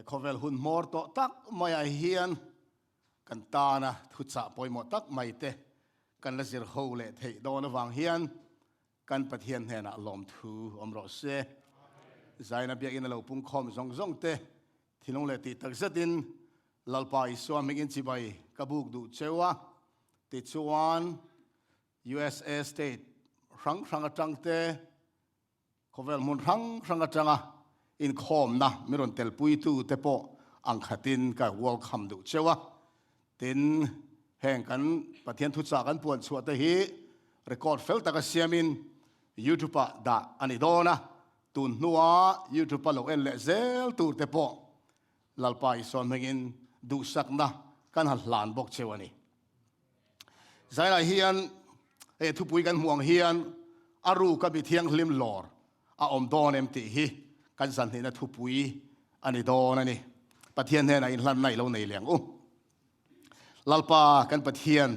เขาเวลหุ่นมอร์โตตักไม่เฮียนกันตานะทุจจะปอยหมดตักไม่เตะกันละสิรโฮเลเทโดนวางเฮียนกันปะเทียนเฮนะลมทูอมรสเซใจนับยาอินเราปุ่งคอมซงเตที่น้องเลติตักเสดินลัลปายสวามิกินจิบายกบุกดูเชวะติดชวน USA State รังจังเตเขาเวลมุนรังจังอ่ะอินคอมนะไม่รอนเตลปุยตูเตปอังคตินกับวอลคัมดูเชวะตินแห่งกันปะเทียนทุจจากันปวนสวดเตฮีเรคคอร์ดเฟลตากเซียมินยูทูปดาอันนี้โดนะตุนนัวยูทูปโลเอ็นเลเซลตูเตปลัลปายสอนเมกินดูสักนะกันหันหลานบอกเชวะนี่ใจละเฮียนทุปุยกันห่วงเฮียนอารูกับบิเทียงลิมลอร์อาอมดอนติฮีกันสันตินะทุปุยอันนี้โดนะนี่ปะเทียนเนี่ยอินลันในเราในเลียงลัลปากันปะเทียน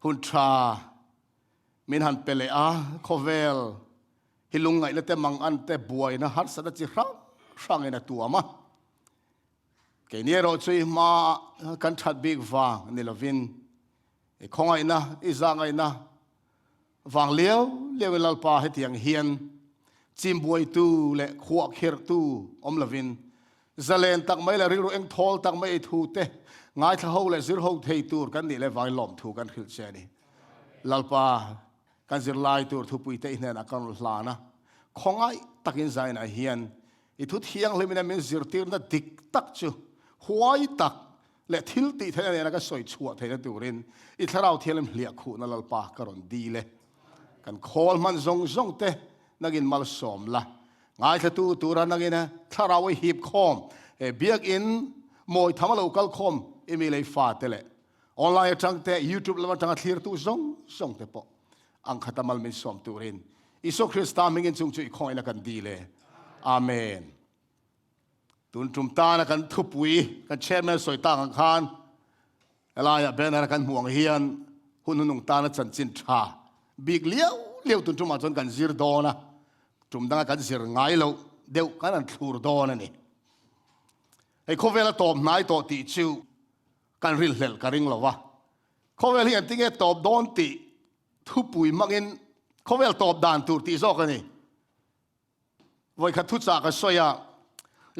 หุ่นชามินหันเปเลอาโคเวลฮิลุงไงแล้วแต่มังอันแต่บวยนะฮัตสัตจิรังเงินตัวมาเกนี้เราช่วยมากันชัดบิ๊กฟังนี่ละวินของไงนะอิจางไงนะฟังเลี้ยวลัลปาให้เตียงเฮียนจิมบวยตูและขวกเฮร์ตูอมละวินจะเล่นตักไม่ละริโรเอ็งทอลตักไม่ทูเตง่ายถ้าเขาเลยซิร์เขาเทตูกันนี่เลยฟังหล่อมถูกันขึ้นเชนี่ลัลปากันซิร์ไลตูทุปุยเตอินเนนักกันลานะของไงตักอินใจนะเฮียนอีทุกเที่ยงเลยมันมีซิร์ตีร์น่ะดิกตักจูหัวอีตักและทิลติเท่านั้นก็สวยชัวเท่านั้นตูรินอีถ้าเราเที่ยวเลี้ยคู่นั่นลัลปากรอนดีเลยกันคอลมันซงเตนักอินมาลสอมละง่ายถ้าตัวรันนักอินนะถ้าเราหีบคอมเบียกอินมวยทำอะไรก็คอมอีมีเลยฟาเตเลยออนไลน์จังเตะยูทูบแล้วมันจังทีร์ตู้ซงเตปะอังคตามัลมิสอมตูรินอิสุคริสต์มิงินจุงจุยคอยนักกันดีเลยอาเมนตุนจุมตานะกันทุบวีกันเชิดแม่สวยต่างคานอะไรอะเบนนะกันห่วงเฮียนหุ่นนุ่งตานะจันจินชาบิกเลี้ยวตุนจุมมาจนกันซิร์ดอนะจุมดังกันซิร์ไงเราเดี๋ยวกันนั่นทูร์ดอนะนี่ไอ้เขาเวลาตอบนายตอบติชิวกันริลเลลกันริงเราวะเขาเวลาเห็นที่เงี้ยตอบโดนติทุบปุยมักอินเขาเวลาตอบด่านตูร์ติซอกกันนี่ไว้ขัดทุจจากกันสวย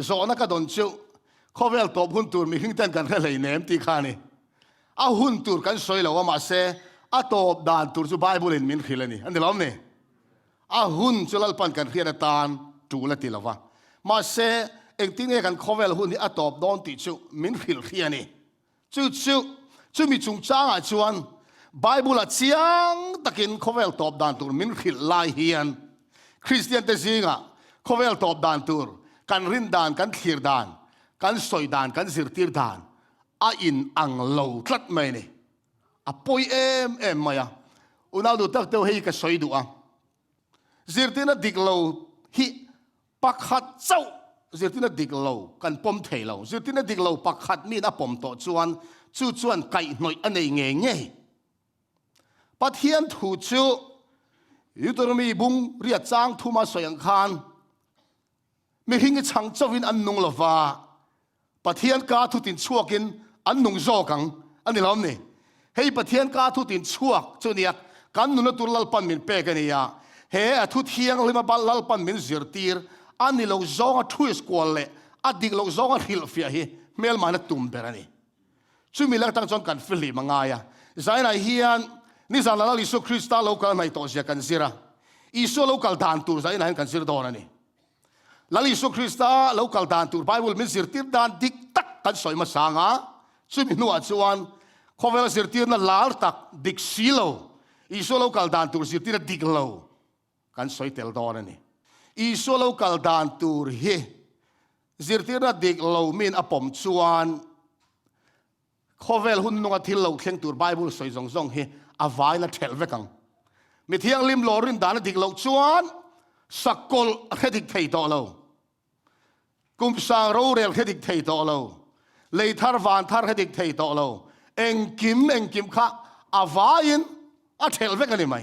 โซนักดนชิวเขาเวลตบหุ่นตูร์มีหิ้งเต้นกันแค่เลยเนมตีขานี่เอาหุ่นตูร์กันสวยแล้วว่ามาเซ่อาตบด่านตูร์จูไบเบิลเห็นมินขีเลยนี่อันเดียวล้อมนี่เอาหุ่นจุลปันกันเขียนตานจูละตีละวะมาเซ่เอ็งที่เนี่ยกันเขาเวลหุ่นที่อาตบโดนติชิวมินขีเขียนี่จู่มีจุงจ้างอ่ะชวนไบเบิลเชียงตะกินเขาเวลตบด่านตูร์มินขีลายเฮียนคริสเตียนเตจิงอ่ะเขาเวลตบด่านตูร์กันรินดานกันขีร์ดานกันสอยดานกันสิรตีร์ดานอินอังโลทัดไม่เนี่ยปอยมาอ่ะอุณาดูตักเตวให้ก็สอยดูอ่ะสิรตีน่ะดิกโลฮิปักขัดเจ้าสิรตีน่ะดิกโลกันปมเทโลสิรตีน่ะดิกโลปักขัดมีน่ะปมโตจวนไก่หน่อยอันนี้เงี้ยปะเทียนถูจูยุตรมีบุงเรียดจางทุมาสอยอังคารมีหิ้งช่างเจ้าวินอันนุ่งละว่าปะเทียนกาทุตินชั่วกินอันนุ่งโจกังอันนี้ล้อมนี่ให้ปะเทียนกาทุตินชั่วเจ้าเนี่ยกันนุ่นตุลลปันมินเปกันเนี่ยเฮ้ทุเทียงเลยมาบัลลปันมินซิร์ตีร์อันนี้เราโจงทุยสกอลเล่อันดิกเราโจงฮิลฟิอาฮีเมลมานัตุ่มเบรันี่ช่วยมีเรื่องตั้งจนกันฟิลิมังไงอ่ะใจไหนเฮียนนี่สันละลิสุคริสต์เรากันไม่ต่อเสียกันสิระอิสุเรากันทานตูใจไหนกันสิระโดนนี่Lalu Yesus Kristus lokal dan tur Bible min sirtir dan diktak kan soy masanga sumi nuat suan kovel sirtir na lal tak dik silo Yesus lokal dan tur sirtir diklo kan soy tel doran ni Yesus lokal dan tur he sirtir na diklo min apom suan kovel Hnuhnung atil lo keng tur Bible soy zong he avai na tel vekang mi Thianghlim Lâwr rin dan diklo suan sakol hedik thei to loกุมสางรู้เรื่องที่ดิกเทโตเราเลยทาร์วานทาร์ที่ดิกเทโตเราเอ็งกิมข้าอาวายินอาเทลเวกันนี่ไหม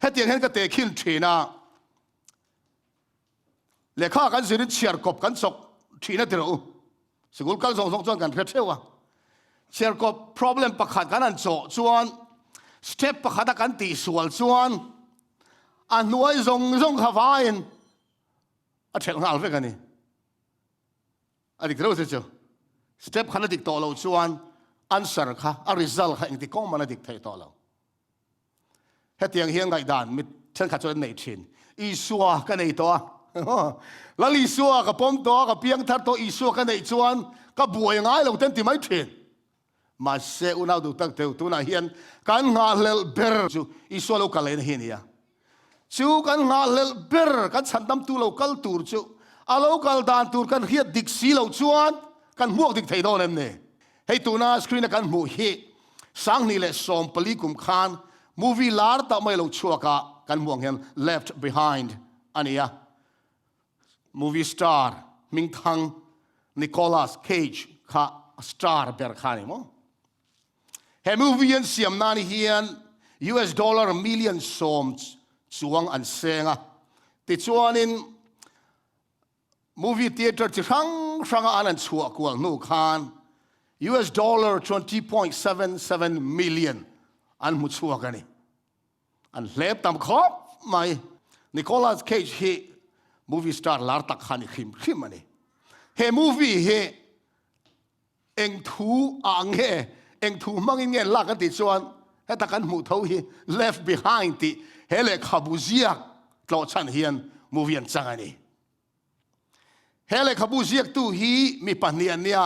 เฮ็ดยังเห็นก็เตะขึ้นทีน่ะเลยข้ากันสิริเชียร์กบกันศก ทีนั่นเถอะสกุลกันส่งจวนกันเรียบว่าเชื่อก็ problem ประคัดกันนั่นโจจวน step ประคัดกันตีส่วนจวนอันน้อยส่งขวายน์อันเชื่องาลเรื่องกันนี่อันนี้รู้สึกเจ้า step ขันดิกต่อเราจวนอันสร์ค่ะอัน result ค่ะอินทิกองมันดิกเทต่อเราเหตุอย่างเฮียงไงด่านมิฉันขัดจนในชินอีสัวกันในตัวแล้วอีสัวกับปมตัวกับเพียงทัดตัวอีสัวกันในจวนก็บวยง่ายเราเต็มที่ไม่ชินมาเซอุนาดูตั้งเตวตัวน่าเฮียนกันงาเลเบอร์จูอีสัวเรากันเลยเฮียนี่จูกันงาเลเบอร์กันฉันทำตัวเราคัลตูร์จูอาเราคัลดานตูร์กันเฮียดิกซีเราจวนกันหมวกดิกไทยโดนเนี่ยให้ตัวน่าสกรีนกันหมวกเฮสังนี่แหละสมปลีกุมขานมูวี่ลาร์ต่อไม่เราชัวกันหมวกเห็น left behind อันนี้มูวี่สตาร์มิงทังนิโคลัสเคจค่ะสตาร์เบอร์ขานี่มั้งเฮมูวี่ยันเสียมนานี่เฮียน US dollar million สมจวงอันเซงติดชวนินmovie theater ที่รั้งอันนั้นชัวกว่านูคาน US dollar 20.77 million อันมุชัวกันนี่อันเล็บตามขอบไม่นิโคลัสเคจเฮ movie star ลาร์ตักขันนี่ขิมอันนี้เฮ movie เฮเอ็งทูอ่างเฮเอ็งทูมังอินเงินลักกันติดชวนให้ตะกันหูเท่าเฮ left behind ติเฮเลคาบูเซียกตลอดชั้นเฮียน movie อันจังอันนี้เฮเลคาบูเซียกตู้ฮีมีปัญญาเนี่ย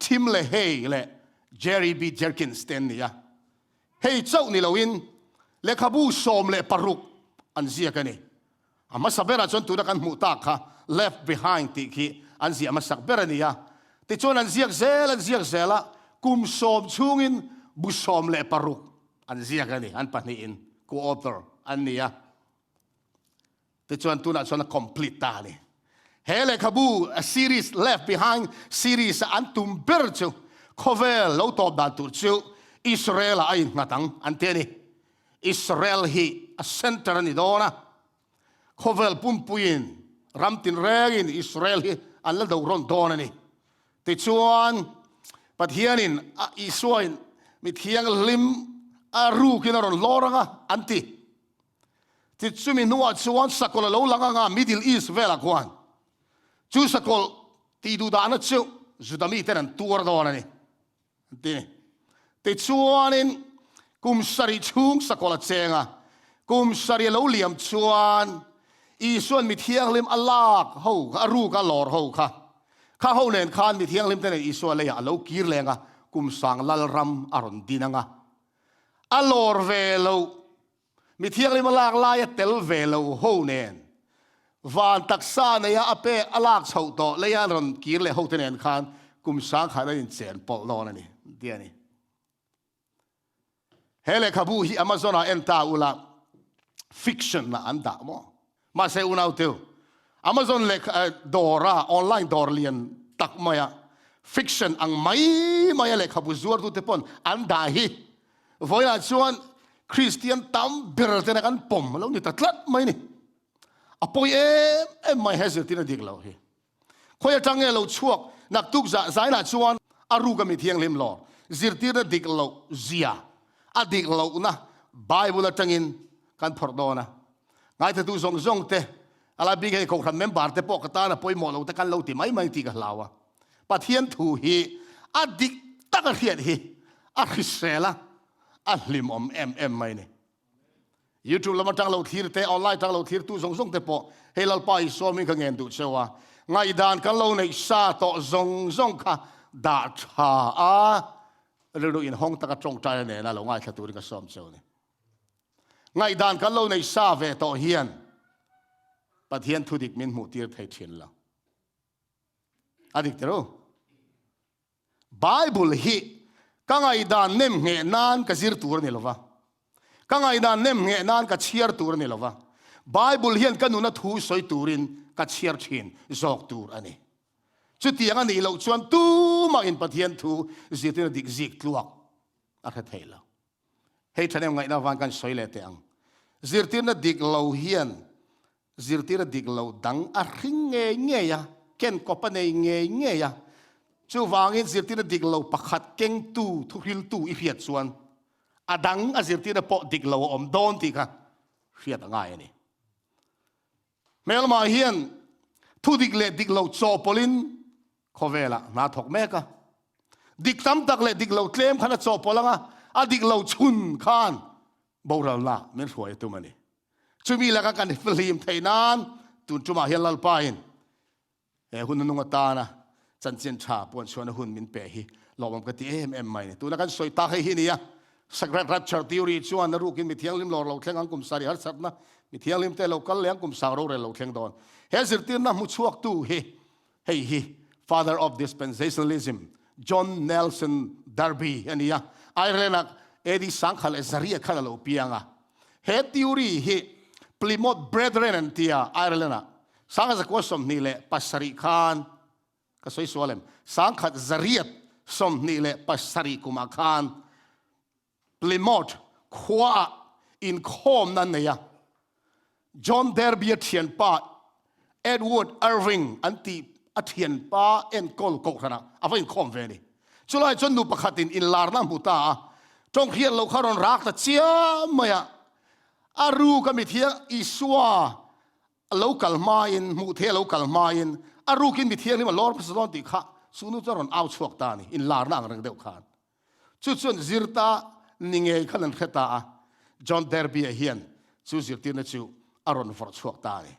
ทิมเลเฮเลเจอร์รี่บีเจอร์กินสเตนเนี่ยเฮ้เจ้านี่เราอินเลคาบูสมเลปารุกอันเสียกันนี่อามาสับเบราจนตัวกันมุตักค่ะ left behind ติคีอันเสียมาสับเบรานี่ติจนอันเสียเซละกุมสมช่วงินบุสมเลปารุกอันเสียกันนี่อันปัญญาอิน co-author อันนี้ติจนตัวนั้นจน complete ตานี่เฮเลคาบู a series left behind series อันตุมเบอร์จูโคเวลเราตอบดันตุจูอิสราเอลไอ้งาตังอันเทนี่อิสราเอลฮีa center นี่โดนะโคเวลปุ่มปุยนรัมตินเรกินอิสราเอลฮีอันละดูรอนโดนะนี่ติดชวนปัทเฮียนินอิสราเอลมีเทียงลิมรูกินรอนลอรังอันติติดชูมินัวชวนสักคนละโลลังงา Middle East เวลากวนจูสกอลตีดูดานะจูจุดมีเท่านั้นตัวโดนนี่ติดชวนินกุมสริชุงสกอลเจงกุมสริโลเลียมชวนอีส่วนมีเทียงลิมอัลลาห์เขารูกะลอร์เขาค่ะข้าเขาเน้นขานมีเทียงลิมแต่ในอีส่วนเลยอะเรากีร์เลงกุมสังลัลรัมอารอนดินังอัลลอร์เวลมีเทียงลิมอัลลาห์ลายเตลเวลเขาเน้นวันตักษาเนี่ยอาเปอลากเฉาโตเลยอันรอนกีร์เลยเขาเทียนขานกุมสังขาได้ยินเสียงปอลอนนี่เดียนี่เฮเลคาบูฮีอเมซอนเอ็นตาอุลาฟิกชันนะอันดามอมาเซอุนเอาเตวอเมซอนเล็กดอร่าออนไลน์ดอร์เลียนตักมายาฟิกชันอังไม่เล็กคาบูซัวร์ตุเตปอนอันดาฮีวอยน์ชวนคริสเตียนตัมเบอร์เตนักันปมแล้วนี่ตัดลัดไม่นี่อพอยไม่เฮสิตินดิกเราฮีคอยจังเงเราช่วงนักตุกจะสายนักชวนอารูกมีเทียงลิมลอซิรตินดิกเราเสียอดีกเรานะไบเบิลจังอินกันพอดอนะไงถ้าดูส่งเตะอะไรบิ๊กให้เขาทำเมมบาร์เตะปกตินะพอยหมดเราแต่กันเราตีไม่ตีกันเราอะปะเทียนถูฮีอดีกตักเทียนฮีอาริเซละอัลลิมไม่เนี่ยยูทูบเรามาจังเราทีร์เตะออนไลน์จังเราทีร์ตู้ส่งเตะปกให้เราไปซ้อมมีกันเงินดูเชื่อว่าไงด่านกันเราในซาโตส่งค่ะด่าชาเรื่องอินห้องตะกจงใจเนี่ยนะเราง่ายแค่ตัวนี้ก็ซ้อมเชียวนี่ไงด่านกันเราในซาเวโตเฮียนปะเทียนทุดิกมินหูตีร์ไทยเทียนเราอดีตรู้ไบเบิลฮีกังไงด่านเน่มเงนานกับซิร์ตัวนี่หรอวะกังไงด่านเน่มเงนานกับเชียร์ตัวนี่หรอวะไบเบิลเฮียนกันนุนทูสอยตูรินกับเชียร์ชินจอกตัวอันนี้จุดที่อย่างนี้เราชวนตู้มาอินปะเทียนทูจิตที่ดิกจิกลวกอะไรเท่าเราให้ฉันเองไงนะวันกันสวยเลยเตียงจิตที่ดิกเราเฮียนจิตที่ดิกเราดังอะไรเงี้ย เก่นก็ปนเงยเงยจู่วางเงินสิที่นั่นดิกเราประคัดเก่งตู้ทุริลตู้อีเพียดส่วนอดังอาสิที่นั่นปอดิกเราอมโดนตีค่ะเพียดง่ายนี่เมื่อมาเฮียนทุดิกเล็ดดิกเราโจปลินขอเวลานาถกแม่ก็ดิกซ้ำตักเล็ดดิกเราเคลมขนาดโจปลังอ่ะดิกเราชุนขานบ่าวเราละไม่สวยตัวมันนี่จะมีแล้วกันฟิลิมไทยนานตุนจุมาเฮียนลัลปายน์หุ่นนุ่งตานะจันเจียนชาปวนชวนหุ่นมินเปฮีเราบอกกันที่ไม่เนี่ยตัวนักการสวยตาให้ที่นี่สักรับเชิญทีโอรีชวนนรูกินมีเที่ยงลิมเราเที่ยงอังกุมสารีฮัตสัตนะมีเที่ยงลิมเตเราก็เลี้ยงกุมสาวเราเที่ยงดอนเฮสิร์ตีนนะมุชวกตู้เฮ father of dispensationalism John Nelson Darby อันนี้ไอเรนักเอดิสังขารเอซารีขันเราเปียงเฮทีโอรีPlymouth Brethren อันที่ไอเรนักสังขารก็สมนี่แหละปัสสริคานก็สวยสวยเลยสังขารจริยตสมนี่แหละปัสสริกุมาคานPlymouth ขวาอินคอมนั่นเนี่ยจอห์นเดอร์บีเทียนป้าเอ็ดเวิร์ดเออร์วิงอันที่เทียนป้าเอ็นกอลกอกนะเอาไปอินคอมเวนี่จุลัยจนดูประคัตินอินลาร์น้ำหูตาจงเขียนเราขารอนรักแต่เชี่ยมายอารูก็มีเทียอิสวาเราคัลมาอินมูเทเราคัลมาอินอารูกินมีเทียนี่มันลอร์พิสดอนติขะสุนุจรอนเอาชวกตานี่อินลาร์นั่งเรื่องเดียวกันจุดส่วนจิรตานิ่งเอขันเขตาจอห์นเดอร์บีเฮียนจู่จิรตีนจู่อารอนฟอร์ชวกตานี่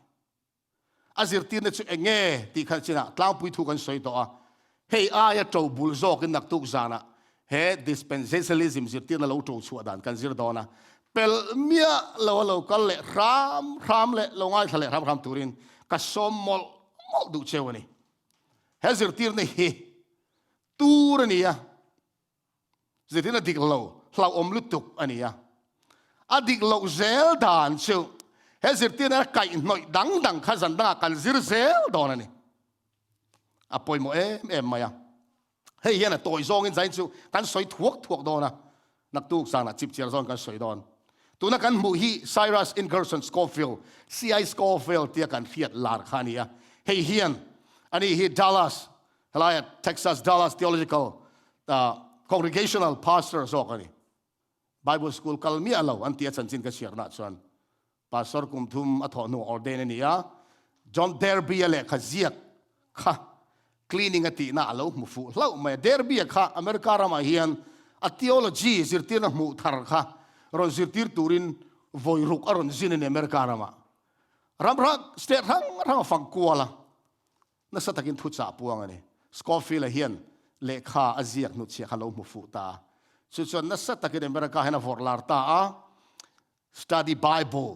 อาจิรตีนจู่เองที่ขันชินะกลางปุยทุกันสวยตัวเฮียอายะโจบุลโซกินนักตุกจานะเฮ dispensationalism จิรตีนเราโจชัวดันกันจิรดอนะเปลเมียเราก็เละรามเละเราง่ายทะเลรามตูรินก็สมมอลดูเชวนี่เฮจิรตีนนี่ตูรนี่อะจิรตีนดิกเราอมลุตุกอันนี้อดีตเราเซลดานเชียวเฮสิร์ตีน่ะไก่หน่อยดังข้าสันดังกันซิร์เซลดอนนี่อ่ะปอยโมมายังเฮียน่ะตัวซองอินใจเชียวกันสวยถ่วกดอนนะนักตุกสังน่ะจิบเชียร์ซอนกันสวยดอนตัวนักกันมูฮีไซรัสอินเกอร์สันสกอฟิลซีไอสกอฟิลที่กันเฟียดลาร์ขานี่เฮียนอันนี้ฮีดัลลัสอะไรเท็กซัสดัลลัส theological congregational pastor สอกนี่Bible school กัลมีอะไรอันที่ฉันจินก็เชียร์นัดส่วน pastor กุมทุมอัฐโน ordain นี่John Derby เล่ขจีกค่ะ cleaning อันที่น่าเราหมู่ฟูเราไม่ Derby ค่ะอเมริกาเรามาเฮียน theology สิร์ตีน่ะหมู่ทาร์ค่ะรอนสิร์ตีตูรินวอยรุกอรอนจินในอเมริกาเรามารำรักสเตททั้งฝั่งกัวละนั่นสัตว์กินทุจจาปวงอันนี้ Scofield เฮียนเลขาอาเซียนุเชียเขาหมู่ฟูตาส่วนนักสัตว์กินอเมริกาให้น่าฟอร์ลาร์ตา study Bible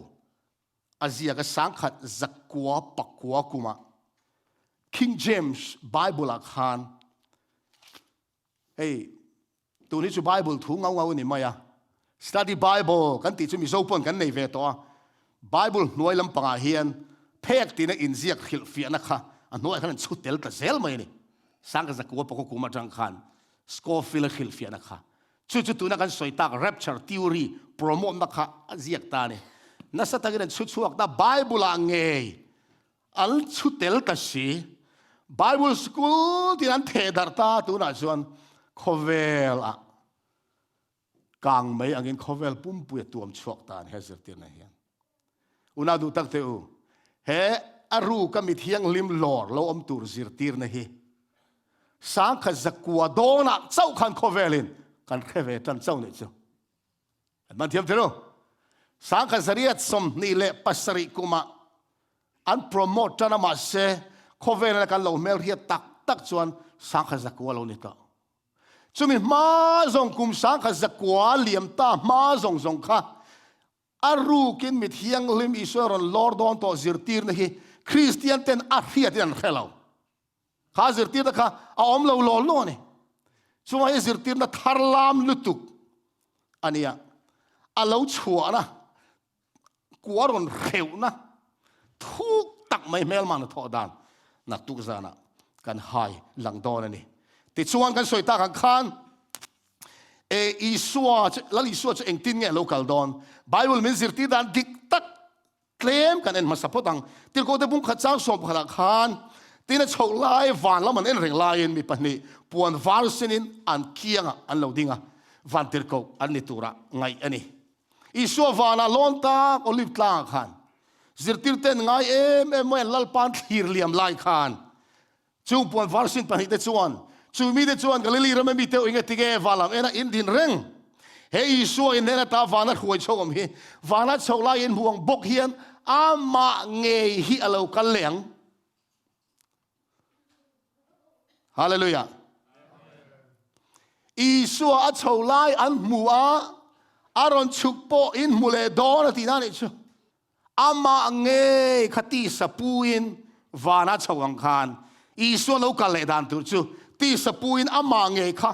อาเซียก็สังขัดจักกัวปักกัวกุมา King James Bible อักขานตัวนี้จะ Bible ถูกเงานี่ไหมstudy Bible กันติดจะมีโซปนกันในเวตัว Bible หน่วยลำปางเฮียนเทกตีนอินเซียขิลเฟียนะคะอันหน่วยขนาดสุดเดลต์เซลไหมนี่สังกัดจักกัวปักกัวกุมาจังขัน Scofield ขิลเฟียนะคะชุดตัวนักการสวยตาก Rapture theory promote นะคะเสียกตาเนี่ยนั่นสัตว์กินชุดช่วงนั้น Bible อังเงยอันชุดเดลตัสซี Bible school ที่นั่นเทดาร์ตาตัวนั้นส่วน Covel กางไม่อังเงิน Covel ปุ่มปุยตัวมช่วงตาเฮสิร์ตีนะเฮียอุณาดูตักเตอูเฮอารูก็มีเทียงลิมลอร์เราอมตูร์สิร์ตีนะเฮสังขจักกัวโดนักเจ้าขัน Covelinกันแค่เวทันเจ้าเนี่ยจ้ะมันเทียมเถอะสังกัดจริยสมนี่แหละปัสสริกุมาอันโปรโมทจานามาเซโคเวนักันเราเมลเรียตักชวนสังกัดจักกัวเรานี่ต่อจุมีมาจงคุมสังกัดจักกัวเลี่ยมตามาจงค่ะอารูกินมิเทียงลิมอิสราเอลลอร์ดอนต่อจิรตีร์นี่คริสเตียนเต็นอาเฮียที่นั่นเขลาข้าจิรตีร์นะคะเอาอมเราหล่อล้อนี่ช่วงนี้จิรตีร์น่ะทาร์ลามลุตุกอันนี้อาเราชัวนะกลัวรอนเร็วนะทุกตักไม่เมลมันทอดานนักตุกจานะกันหายหลังดอนนี่ติดชวนกันสวยตากันขันอีสัวแล้วอีสัวจะเองทิ้งเงี้ยโลกาลดอนไบเบิลมันจิรตีร์ดานดิกตักเคลมกันเอ็นมาสัพพดังติดก็ได้บุ้งขัดเจ้าสมขลังขัน tina chau lai van lam an en reng lai in mi pani puan var sinin an kianga an lo dinga van tir ko an ni tura ngai ani isu vana lonta olive tlang khan zirtir ten ngai em mo lal pan thir liam lai khan chung puan var sin pani te chuan chu mi te chuan galili ram mi te inga tige valam ena in din reng he isu in nena ta vana khuai chogom hi vana chau lai in huang bok hian ama nge hi alo kal leng hallelujah isu a chau lai an mua aron chukpo in mule don ati na ni chu ama nge khati sapuin vana chawang khan isu lo kal le dan tur chu ti sapuin ama nge kha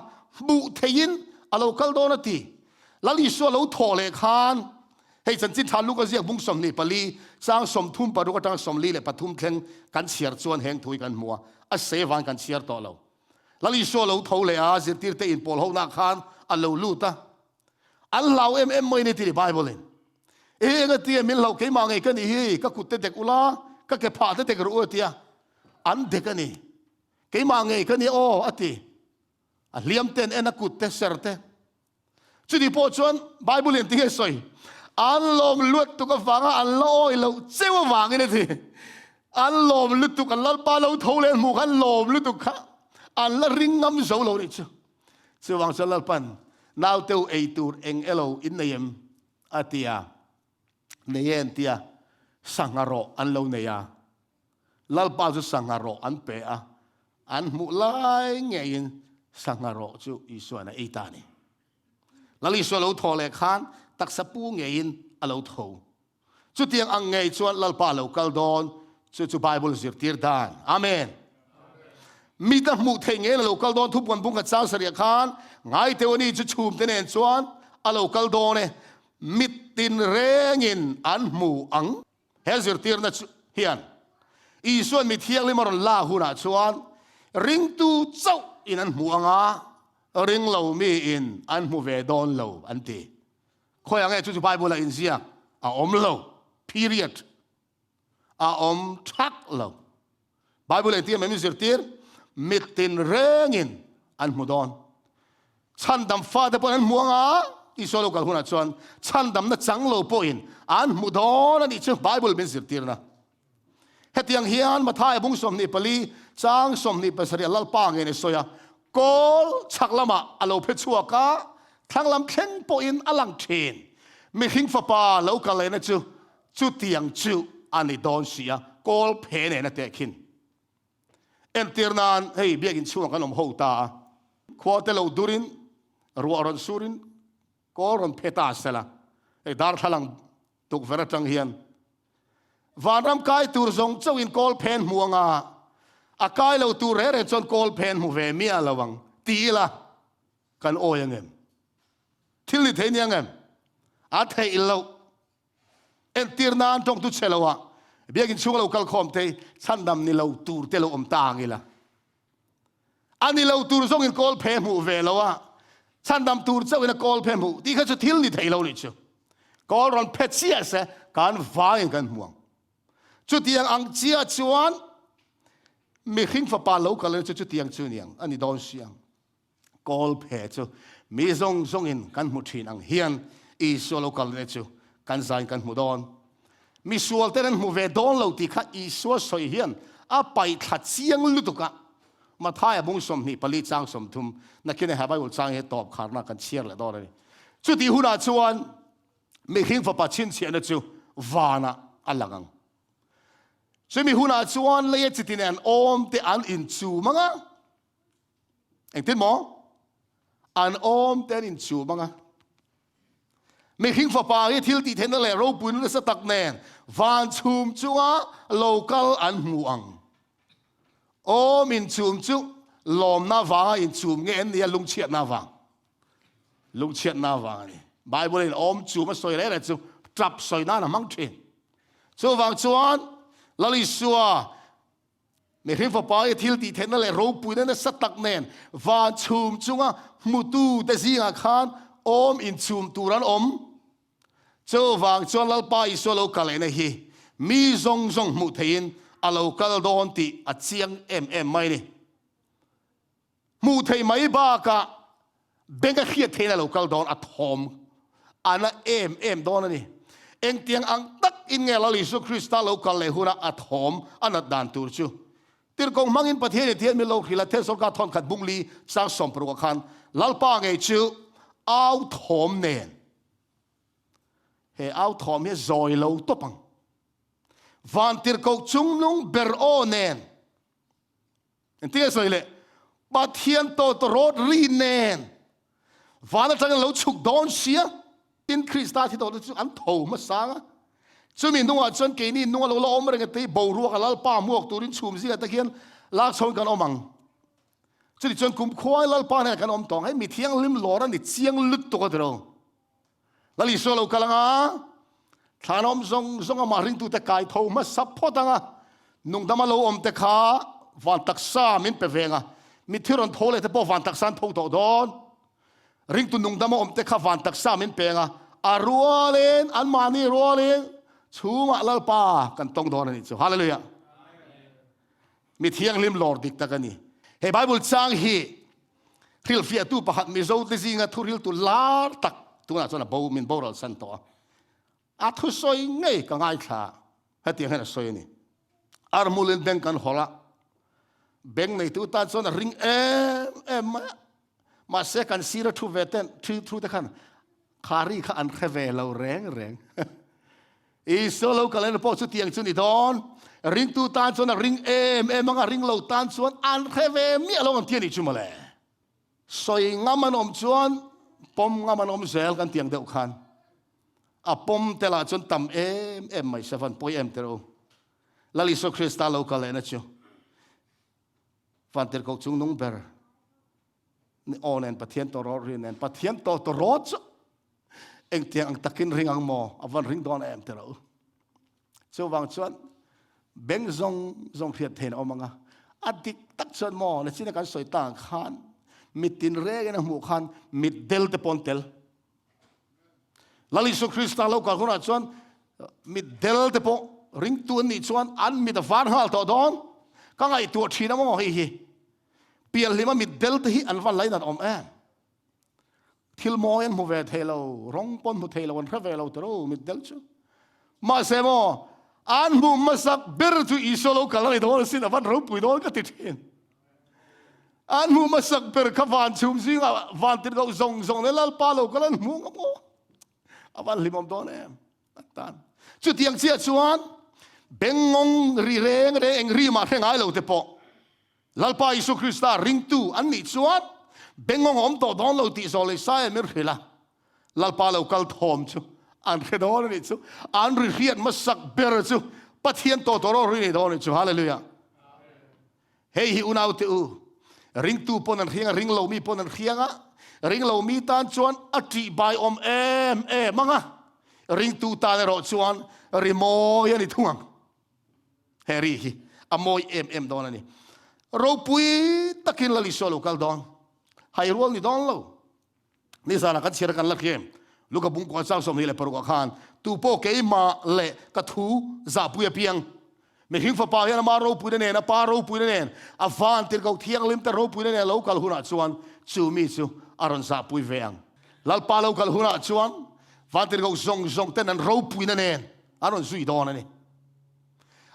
bu thein alo kal don ati lali su lo thole khan hei chan chin than lu ka ziak bung som ni pali sang som thum paru ka tang som li le pathum thleng kan chiar chuan heng thui kan mua a sewan kan chiar to lo lali su lo thole a zirtir te in pol ho na khan alo lu ta Allah em moi ni ti Bible in nga ti min lo ke ma ngai ka ni hi ka kut te tek ula ka ke pha te tek ru tia an de ka ni ke ma ngai ka ni o ati a liam ten en a kut te ser te chu di po chuan Bible in ti he soi an lom lut tu ka wanga an lo oi lo chewa wang ni ti an lom lut tu kan lal pa lo tho len mu kan lom lut tu kha an la ring ngam zo lo ni chu wang sa lal pan now teu ei tur eng elo in nayem atia neyen tia sangaro an lo neya lal pa chu sangaro an pe a an mu lai ngein sangaro chu isuana eitani lali so lo thole khan tak sapu ngein alo tho chu tiang ang ngei chuan lal pa lo kal don chu Bible zir tir dan amen mi ta mu thei nge lo kal don thu pon bung ka chang saria khan ngai te oni chu chum te nen chuan a lo kal don ne mit tin rengin an mu ang hezir tir na hian i suan mi Thianghlim Lâwr na chuan ring tu chau in an mu anga ring lo mi in an mu ve don lo an ti khoi ang e chu Bible la in zia a om lo period a om thak lo Bible en ti me mi zir tir mitin rengin an mudon chandam fa de pon an muanga isolo kal huna chuan chandam na changlo poin an mudon ani chu Bible ben zir tirna hetiang hian mathai bung som ni pali chang som ni pasari lal pa nge ne soya kol chaklama alo phe chuaka thanglam thleng poin alang thin mi hing fa pa lo kal na chu tiang chu ani don sia kol phe ne na te khin en tirnan hei biagin chuang kanom ho ta khwate lo durin ruaron surin koron pheta sela e dar thalang tuk vera tang hian vanram kai tur zong chawin kol phen muanga a kai lo tur re chon kol phen mu ve mi alawang tila kan oyangem thili theniangem a thei lo en tirnan tong tu chelawa biagin chung lo kal khom te chandam ni lo tur te lo om tangila ani lo tur zong in kol phe mu ve lawa chandam tur chau in kol phe mu ti kha chu thil ni thei lo ni chu kol ron phe chia se kan vain kan muang chu tiang ang chia chuan mi khing fa pa lo kal chu tiang chu niang ani don siang kol phe chu mi zong zong in kan mu thin ang hian I so lo kal ne chu kan zain kan mu don mi sual tenen mu ve don lo ti kha I so soi hian a pai tha chiang lu tu ka ma thai bung som ni pali chang som thum na kine ha bai ul chang he top kharna kan chiar le do re chu ti huna chuan mi hing fa pa chin chian na chu vana alangang so mi huna chuan le ye chitin an om te an in chu manga eng tin mo an om te in chu manga mi hing fa pa ye thil ti then le ro pun le sa tak nen van chum chunga local an muang om in chum chu lom na wa in chum nge en ya lung chiat na wa ni Bible in om chu ma soi le chu trap soi na mang thin chu wang chuan lali suwa mi hing fa pa ye thil ti then le ro pun le sa tak nen van chum chunga mutu te zinga khan om in chum turan om chu wang chuan lal pa I so lo kal na hi mi zong zong mu thein a local don ti a chiang mai ni mu thei mai ba ka benga khiat thei na local don a thom ana don ni eng tiang ang tak in nge la Jesu Christa local le huna a thom ana dan tur chu tir kong mangin pathian thian mi lo khila the so ka thon khat bungli sang som pro khan lalpa nge chu au thom nen he au thom he zoi lo topang van tir ko chung nung ber o nen entia so ile pathian to rod ri nen van tang lo chuk don sia in Christa thi to chu an tho ma sang chu min nunga chon ke ni nunga lo om reng te bo ru ka lal pa muak turin chum sia ta khian lak chon kan omang chu ni chon kum khoi lal pa ne kan om tong hai mi Thianghlim Lâwr ni chiang lut to ka dro lali so lo kalanga thanom zong ma ring tu te kai tho ma sap photanga nung dama lo om te kha van taksa min pe venga mi thiron thole te po van taksan tho to don ring tu nung dama om te kha van taksa min pe nga arualen an mani rualen chuma lalpa kan tong don ni chu hallelujah mi Thianghlim Lâwr dik takani he bible chang hi thil fia tu pahat Mizo te zinga thuril tu lar tak tu na chona bo min boral san to a thu soi ngei ka ngai tha ha tiang hena soi ni armulin beng kan hola beng nei tu ta chona ring ma se kan sira thu veten thu te khan khari kha an khave lo reng i solo kalen po chu tiang chu ni don ring tu tan chona ring manga ring lo tan chuan an khave mi along tian ni chu male soi ngamanom chuan pom ngamanom zel kan tiang deuh khan a pom tela chon tam mai 7 poem tero lali so Christa lo kalena chu fanter ko chung nung ber ni onen pathian to ro rin en pathian to ro eng tiang ang takin ring ang mo avan ring don tero chu wang chuan beng zong phiat then omanga adik tak chon mo na china kan soi tang khan mitin re na mu khan mit del te pontel lali so Christa lo ka huna chuan mit del te po ring tu ni chuan an mit van hal to don ka ngai tu thina mo hi pial lima mit del te hi an van lai na om thil moen mu ve thelo rong pon mu thelo on khavelo tro mit del chu ma se mo an mu masak ber tu isolo kalai don sin van ro pui don ka ti thin an mu masak ber ka van chum zinga van tir go zong le lal pa lo kalan mu mo avan limom don tan chu tiang chia chuan bengong ri reng eng ri ma reng ai lo te po lalpa Jesu Christa ring tu an ni chuan bengong om to don lo ti so le sai mir khila lalpa lo kal thom chu an khedon ni chu an ri hiat masak ber chu pathian to ro ri ni don chu hallelujah hey hi unau te u ring tu pon an ring lo mi pon an khianga ring lo mi tan chuan ati bai om manga ring tu ta le ro chuan ri mo ya ni thuang heri hi amoi don ani ro pui takin lali solo kal don hai rol ni don lo ni sana kan sira kan lakiem luka bung ko sang som ni le per ko khan tu po ke ma le ka thu za pu ya piang me hing fa pa ya ma ro pui ne na pa ro pui ne avan tir go Thianghlim te ro pui ne lo kal huna chuan chu mi chu aron za pui veang lal pa lo kal huna chuan van tir go zong ten an ro pui ne aron zui don ani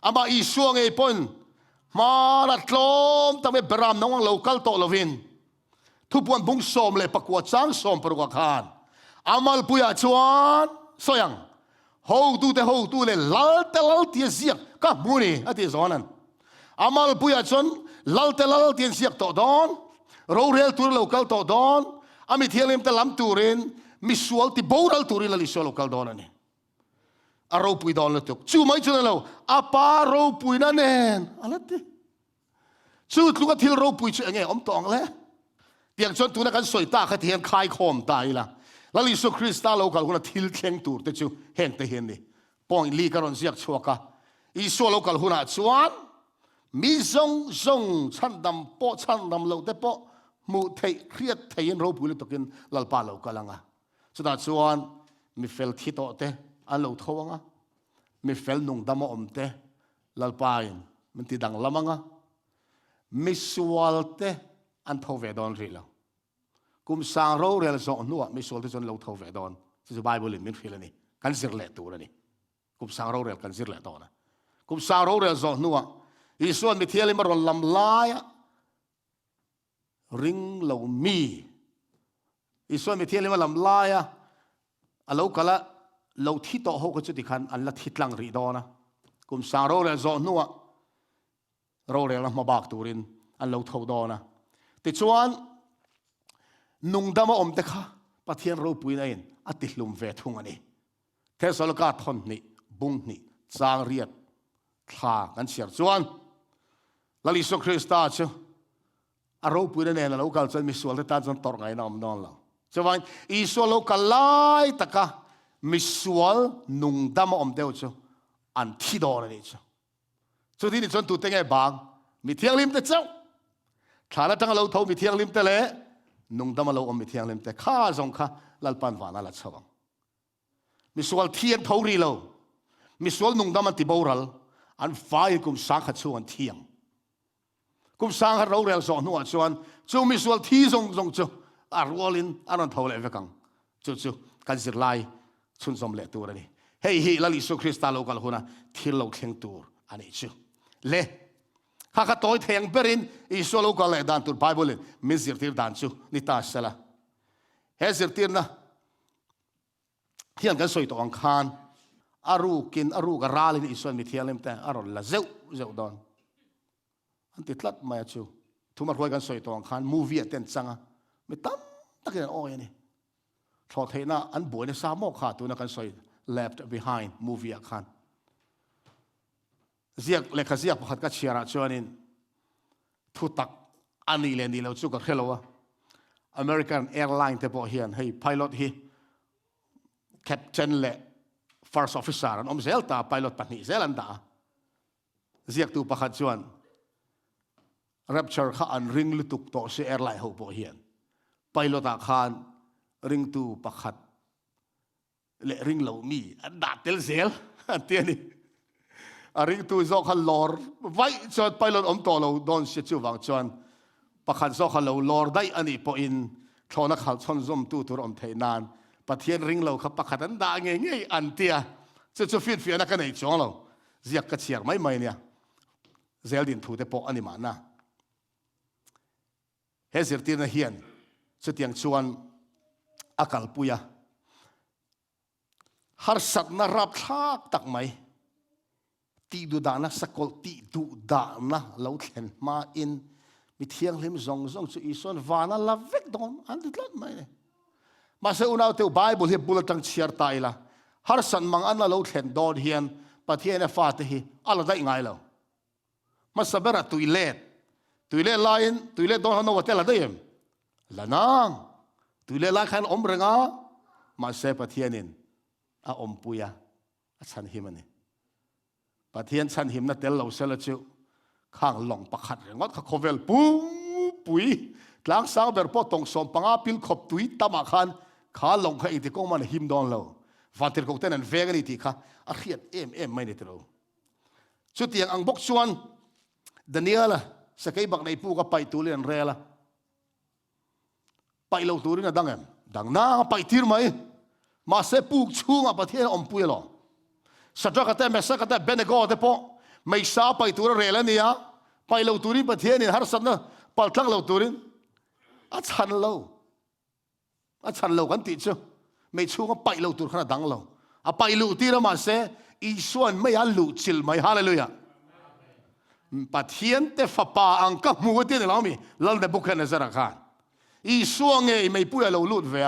ama i suang e pon ma la tlom ta me bram nong local to lovin thupuan bung som le pakwa chang som per wa khan amal puya chuan soyang ho tu le lal ti ziak ka muni ati zonan amal puya chuan lal ti ziak to don ro rel tur local to don ami Thianghlim te lam turin misual ti boral turin ali so local don ani aro pui don le tuk chu mai chu lo apa ro pui na nen alati chu tluka thil ro pui chu nge om tong le tiang chon tu na kan soi ta kha thian khai khom tai la lali so Christa lo kal huna thil thleng tur te chu hen te hen ni pong li karon ziak chuaka i so lo kal huna chuan mi zong chan dam lo te po mu thei khiat thein ro pui le tokin lal pa lo kalanga chuta chuan mi fel thi to te an lo thowanga mi fel nung dama om te lalpain mình ti dang lamanga misual te an thâu về đòn rì lâu kum sang rô rel zo nuwa misual te chon lo thâu về đòn chu Bible in min phil ani kan zir le tu ani kum sang rô rel kan zir le to na kum sang rô rel zo nuwa isuan mi thialim ron lam lai ring lo mi isuan mi thialim lam lai alo kala lo thi to ho ko chu ti khan an la thitlang ri do na kum sang rô rel zo nuwa rô rel ma bak turin an lo thâu do na ti chuan nung dama om te kha pathian ro pui na in atihlum ve thung ani thesol ka thon ni bung ni chang riat thla kan siar chuan lali so Krista chu a ro pui na ne la lokal chan mi sual te ta chan tor ngai na om non la chuan I so lokal lai taka mi sual nung dama om deu chu an thi do ni chu chu ti ni chon tu te ngai bang mi thianglim te chau thla tang lo tho mi thianglim te le nung dama lo om mi thianglim te kha zong kha lalpan wana la chawang mi sual thian thori lo mi sual nung dama ti boral an fai kum sang kha chu an thiang kum sang ha ro rel zo nu an chuan chu mi sual thi zong zong chu a rolin anon thole vekang chu kan zir lai chun som le tur ani hei hi lali su Krista lokal huna thil lo thleng tur ani chu le kha toy theng berin iso lokal le dan tur Bible min zir tir dan chu ni ta sala he zir tir na hian kan soi to ang khan aru ka ralin ison mi thialem ta aron la zeu don an ti tlat mai chu thumar khoi kan soi to ang khan movie aten changa mi tam takin o yani tho theina an boy ne sa mo kha tu na kan soi left behind movie a khan ziak lekha ziak pakhat ka chiara chuanin thu tak ani le ni lo chu ka khelo American airline te po hian hei pilot hi captain le first officer an zel ta pilot pani zelan da ziak tu pakhat chuan Rapture kha an ring lutuk to se airline ho po hian pilot a khan ring tu pakhat le ring lo mi an da tel zel an tiani a ring tu zo kha lor vai chot pilot om to lo don se chu wang chuan pakhat zo kha lo lor dai ani po in thona khal chon zum tu tur om theinan pathian ring lo kha pakhat an da nge nge an tia chu fit na ka nei chong lo ziak ka chiar mai nia zel din thu te po ani ma na he zir tir na hian chu tiang chuan akal puya har sat na rap thak tak mai ti du da na sakol ti du da na lo thlen ma in mi thianghlim zong chu ison wana la vek don an ditlat mai ne ma se unaw te Bible hi bulatang chiar taila har san mang an lo thlen don hian pathian a fa te hi ala dai ngai lo ma sabera tuilet lain tuilet don hano hotel adayem lanang tuilet la khan om renga ma se pathianin a om puya a chan himani pathian chan him na tel lo sela chu khang long pakhat rengot kha khovel pui tlang sang ber po tong som panga pil khop tui tama khan kha long kha iti ko man him don lo fatir ko ten an vegani ti kha a khiat em mai ni tro chu tiang ang bok chuan Daniela sakay bak nei pu ka pai tu len rela pai lo turin dang na pai tir mai ma se pu chunga pathian om pu lo sadra ka te mesa ka te benego te po mai sa pai tur rela nia pai lo turin pathian in har sanna pal thlang lo turin a chan lo kan ti chu mai chunga pai lo tur khana dang lo a pai lu tira ma se I suan mai a lu chil mai hallelujah pathian te fapa ang ka mu te ne lami lal de bukhan zara khan I suang e mai pu lo lut ve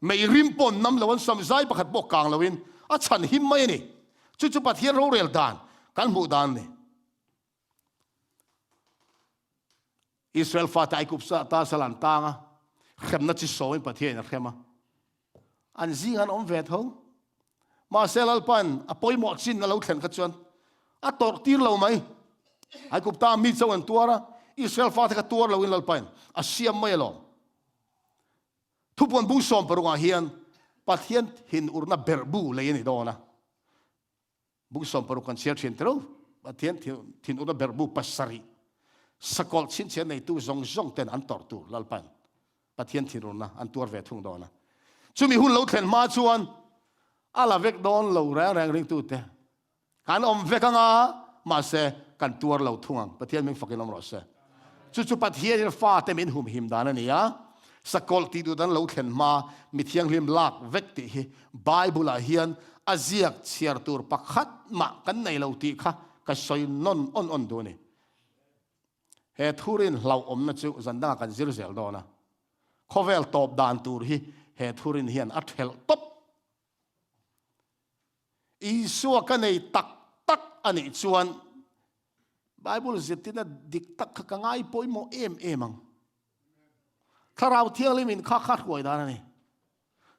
mai rimpon nam lawan samzai pakhat bok kang lawin a chan him mai ni chu pathian ro rel dan kan mu dan ni Israel fa ta ikupsa ta salan tanga khemna chi soin pathian khema an zing an om ve tho ma selal pan apoi mo chin na lo thlen kha chuan a tor tir lo mai ai cụp ta Mizo an tuara Israel fa ka tuar lo in lalpain a siam mai lo thupon bung som perunga hian pathian hin urna berbu le ni dona bung som peru kan siar chen tro thian thin uda berbu pasari sakol chin chen nei tu zong ten an tor tu lalpan pathian thiruna an tur ve thung dona chumi hun lo thlen ma chuan ala vek don lo rang ring tu te kan om vekanga ma se kan tur lo thungang pathian ming fakin om ro se chu pathian fa te min hum him dana nia sakol ti du dan lo thlen ma mi thianghlim lak vek ti hi bible a hian aziak chiar tur pakhat ma kan nei lo ti kha ka soi non on du ni he thurin hlau om na chu zanda kan zir zel dona khovel top dan tur hi he thurin hian a thel top isu ka nei tak ani chuan bible zitina dik tak ka ngai poimo emang tharau thianghlim in kha huai dan ani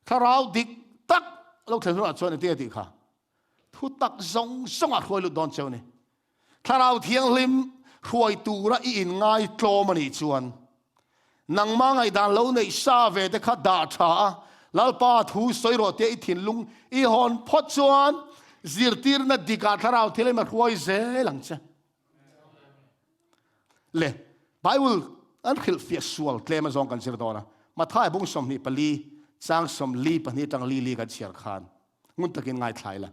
tharau dik tak lo thlen a chuan ti kha thu tak zong a huai lu don cheu ni tharau thianghlim huai tura i in ngai tlom ani chuan nang ma ngai dan lo nei sa ve te kha da tha lalpa thu soiro te i thin lung i hon phot chuan zirtir na dika tharau thianghlim a huai ze lang cha le bible an khil fi sual tlema zong kan sir dona ma thai bung som ni pali chang som li pani tang li kan chiar khan ngun takin ngai thlaila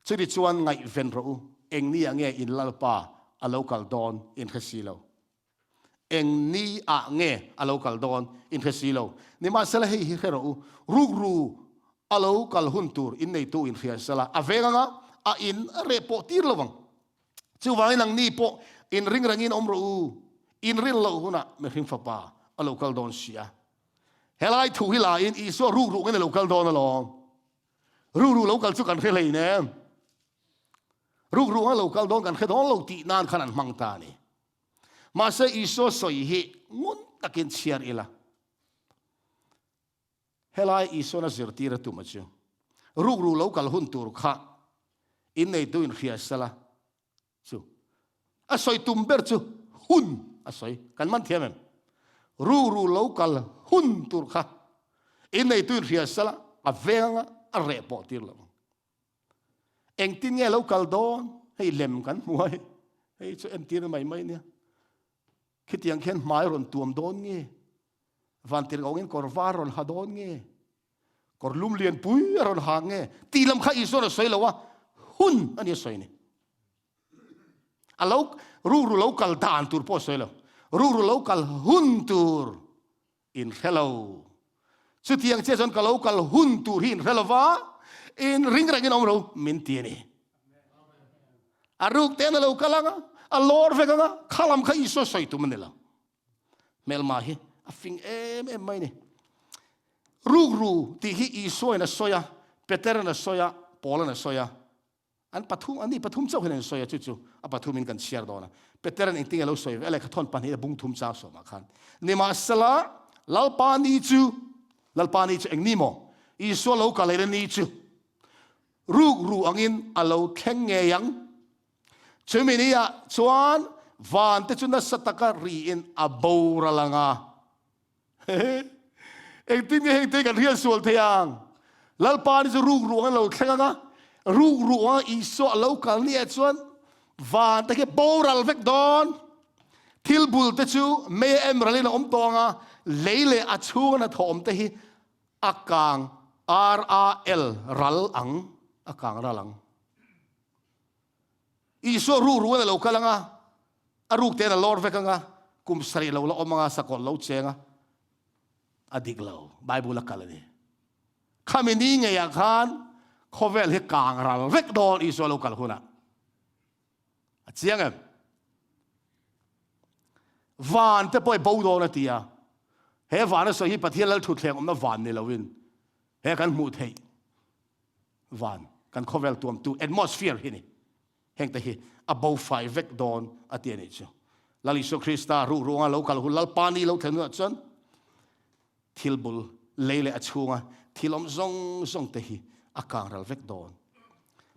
chudi chuan ngai ven ro eng ni ange in lalpa a local don in khasilo eng ni a nge a local don in khasilo ni ma sala hi hero ru a local huntur in nei tu in khiasala avenga a in repo tir lawang chu wang nang ni po in ring rangin omro in ril lo huna me hing fa pa a local don sia helai thu hila in iso ru nge local don along ru local chu kan khelei ne ru a local don kan khedon lo ti nan khanan mang ta ni ma se iso soi hi ngun takin chiar ila helai iso na zirtira tu ma chu ru local hun tur kha in nei tu in khia sala chu a soi tumber chu hun a soi kan man thiamem ru local hun tur kha in nei tu in khia sala a venga a repo tir lo eng tin nge local don hei lem kan muai hei chu em tir mai nia khitiang khen mai ron tuam don nge van tir gongin korvar ron ha don nge kor lum lian pui ron ha nge ti lam kha iso na soi lawa hun ani soi ni alok ru local dan tur po soi lo ru local hun tur in hello chu tiang che jon ka local hun tur hin helova in ring rangin omro min tieni aruk ten lo kalanga a lor veganga khalam kha iso soi tu manela mel ma hi a fing em mai ni ru ti hi iso na soya peter na soya pola na soya an pathum chau hen soya chu a pathum in kan share dona peter an ting lo soy ele khathon pan hi bung thum cha so ma khan ni ma sala lalpani chu eng ni mo iso lo ka le ni chu ru angin alo thleng nge yang chuminia chuan van te chuna sataka ri in abora langa eng tin nge te kan rial sual theyang lalpani chu ru ang lo thlenga ru a iso local ni chuan van te ke boral vek don thilbul te chu me em ralin om tonga leile a chuna thom te hi akang ral ang akang ralang iso ru na local nga aruk te na lor vekanga kum sari lo omanga sakol lo chenga adiglo bible la kalani khamini nge ya khan khovel he kang ral vek don iso local huna chiang em van te poi bo do na tia he van so hi pathian lal thu thleng om na van ni lovin he kan mu thei van kan khovel tuam tu atmosphere hi ni heng te hi above 5 vek don atiani chu lali so krista ru nga local hu lal pani lo thenu chon thilbul leile achunga thilom zong te hi akang ral vek don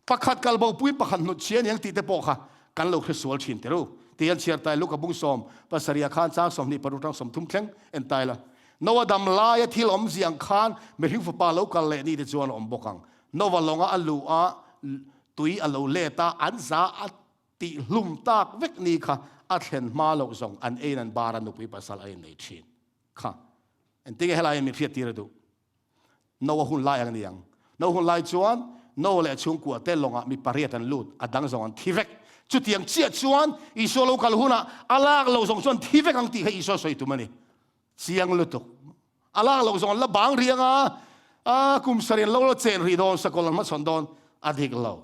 pakhat kalbo pui pakhat nu chian yang ti te po kha kan lo khriswal thin te ro tian chiar tai lu ka bung som pasaria khan chang som ni parutang som thum thleng en tai la nowa dam la ya thilom ziang khan me hing fa pa local le ni te chuan om bokang nowa longa alu a tui alo le ta an za ติลุ่มตากเวกนี้ค่ะอัดเห็นมาลงส่งอันเอ็นันบารันนุปิปัสสาวะในชินค่ะอันที่เฮลัยมีเพียรตีระดูโนหุ่นไล่อย่างนี้ยังโนหุ่นไล่ชวนโนเล่ชงกัวเต้ลงอ่ะมีปริยัติลูดอัดดังส่งอันที่เวกจุดยังเชี่ยชวนอิโซโลกัลหุ่นอ่ะอาลากลงส่งชวนที่เวกอังตีให้อิโซสวยตัวมันนี่เสียงลุตุอาลากลงส่งละบางเรียงกุมสเรียนโลเจนรีดอนสกอลมาสอนดอนอธิกลาว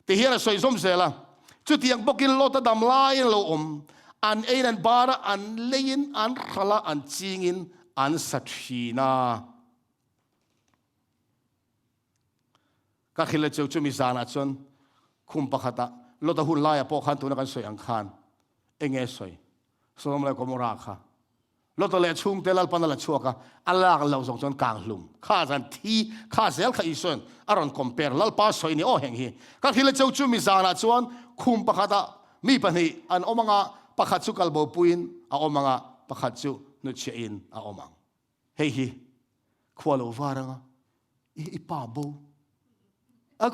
ที่เฮียร์สวยสมเสละจุดยังบกินโลตดำลายโลอันเอ็นบาระอันเลยินอันขละอันจิงินอันสัตชีนาก็คิดเลยเจ้าจุมิจานาจนคุมปะขัดโลตหุ่นลายพอขันตัวนักสวยอังคารเองเงสวยสมเลยก็มราค่ะโลตเลชุ่มเตลัลปันนัลชัวกะอัลลาห์เราส่งจนกลางลุ่มข้าจันทีข้าเซลข้าอิสุนอารอนคอมเพร์ลัลป้าสวยนี่โอ้แห่งฮีก็คิดเลยเจ้าจุมิจานาจวนคุมปะขัดมีปัญหาอันอมังปะขัดสุกัลโบปุยนอมังปะขัดสุนุชอินอมังเฮ้ยควาโลวารังอีป้าโบ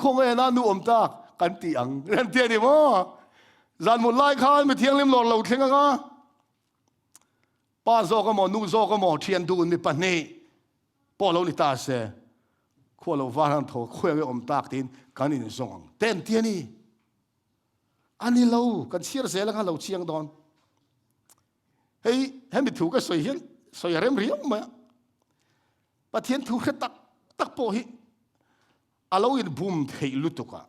คงเอ็นะนูอมตากันตีอังเรียนเทียนดิมั้งจันมุลไล่ข้าไม่เที่ยงลิมหลอดเราเที่ยงกันป้าโซก็มอนูโซก็มอเทียนดูมีปัญหาป้าเราลิตาเสขวาเราวารันโถขวาเราอมตาตินกันนี่ส่งเต้นเทียนี่อันนี้เรากันเชียร์เสแล้วกันเราเชียงดอนเฮ้ยให้ไม่ถูกก็สวยเห็นสวยเริ่มเรียงมาปะเทียนถูกแค่ตักโปหิอาเราอินบุมเทลุตุกะ